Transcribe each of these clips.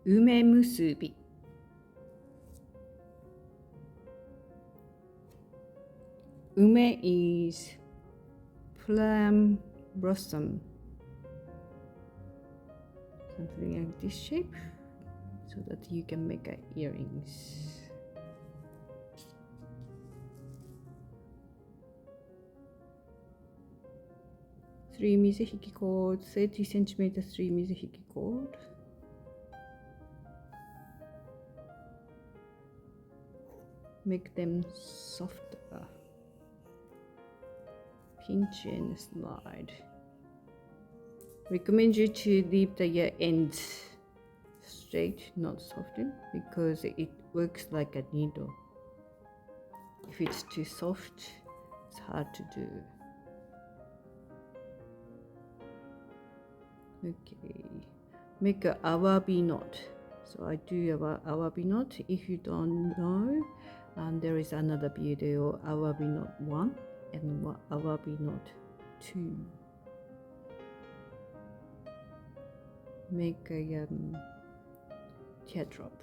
Ume Musubi. Ume is Plum Blossom, something like this shape, so that you can make earrings. 3 Mizuhiki cord, 30 centimeter 3 Mizuhiki cord. Make them softer. Pinch and slide. Recommend you to leave the ends straight, not softened, because it works like a needle. If it's too soft, it's hard to do. Okay, make a awabi knot. So I do awabi knot. If you don't know, there is another video, awabi knot 1 and awabi knot 2. Make a teardrop.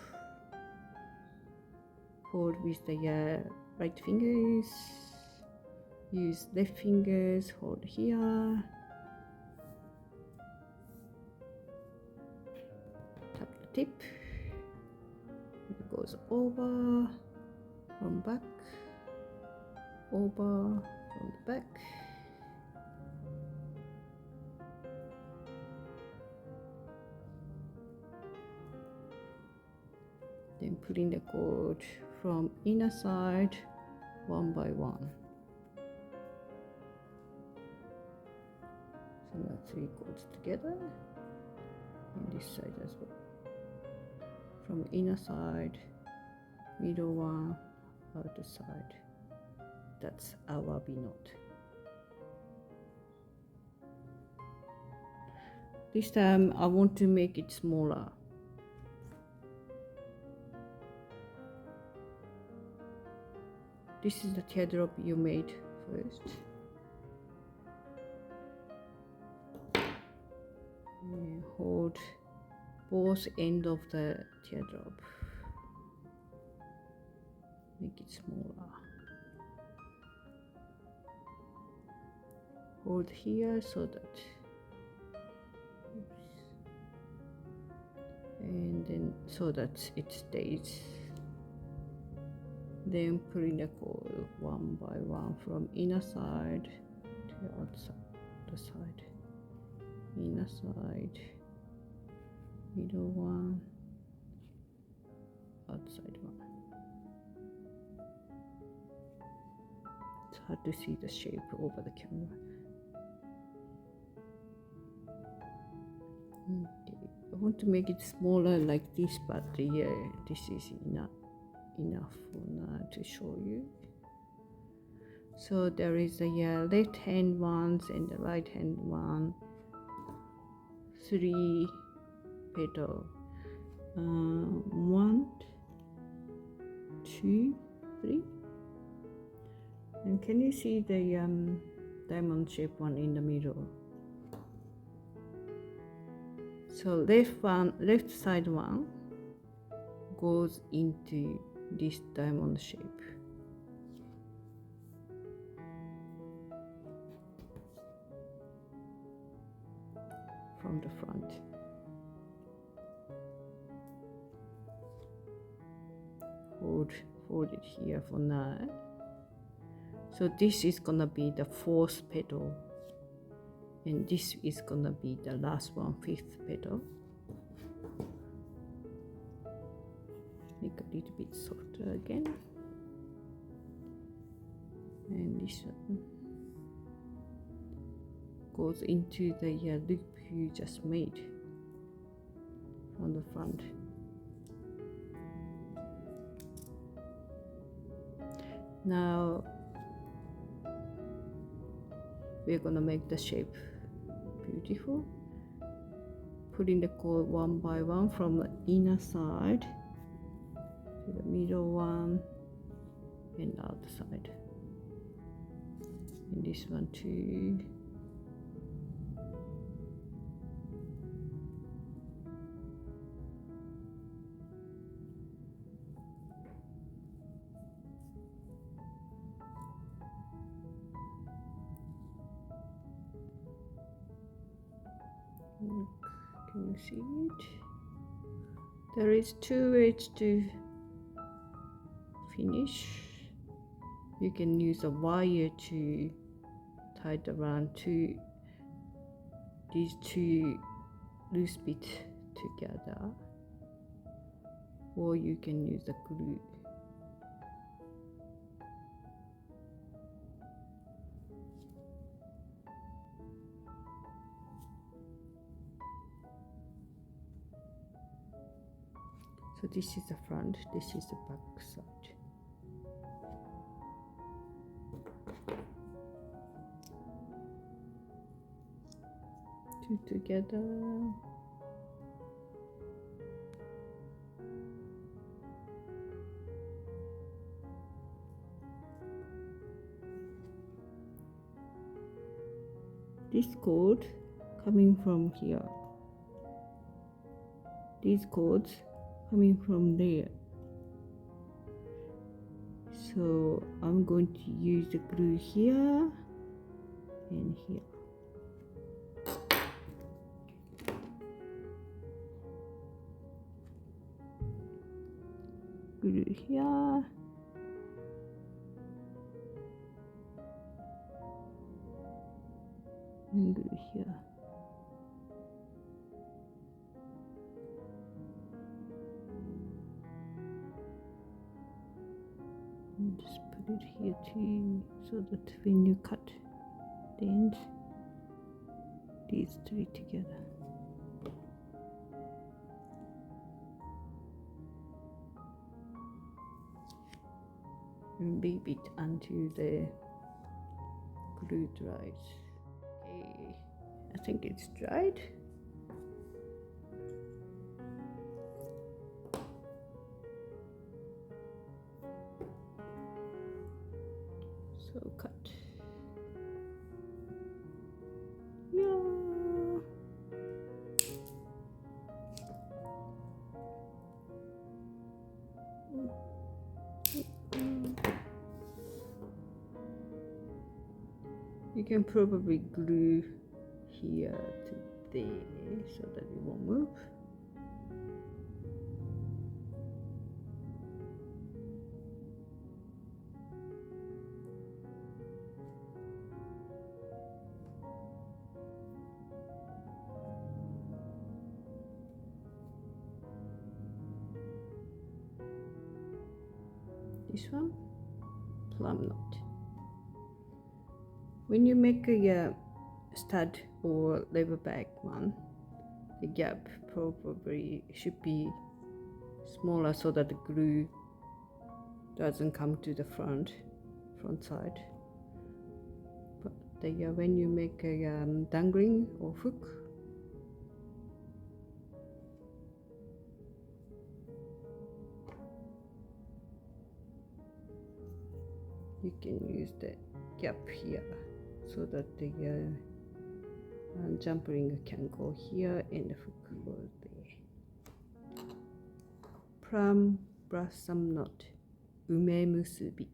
Hold with the right fingers. Use left fingers. Hold here. Tap the tip. It goes over from back. Over from the back. Then pulling the cord from inner side one by one. So now 3 cords together, and this side as well. From inner side, middle one, outer side. That's awabi knot. This time I want to make it smaller. This is the teardrop you made first. And hold both ends of the teardrop. Make it smaller. Hold here so that, and then so that it stays. Then pulling the cord one by one from inner side to outside the side. Inner side, middle one, outside one. It's hard to see the shape over the camera. Okay. I want to make it smaller like this, but this is enough for now to show you. So there is the left hand ones and the right hand one. 3 petal. 1, 2, 3. And can you see the diamond shaped one in the middle? So left side one goes into this diamond shape. From the front. Hold it here for now. So this is gonna be the 4th petal, and this is gonna be the last one, 5th petal. Make a little bit softer again, and this one goes into the loop you just made from the front. Now we're gonna make the shape beautiful. Putting the cord one by one from the inner side to the middle one and outside. And this one too. see it? There is two ways to finish. You can use a wire to tie it around these two loose bits together, or you can use a glue. So this is the front, this is the back side. Two together. This cord coming from here. These cords coming from there. So I'm going to use the glue here and here. Glue here. And glue here. And just put it here too, so that when you cut the ends, these three together. And beat it until the glue dries. Okay, I think it's dried. So cut. Yeah. You can probably glue here to there so that it won't move. This one, plum knot. When you make a stud or leather bag one, the gap probably should be smaller so that the glue doesn't come to the front side. But when you make a dangling or hook, you can use the gap here so that the jump ring can go here and the hook goes there. Plum Blossom Knot, Ume Musubi.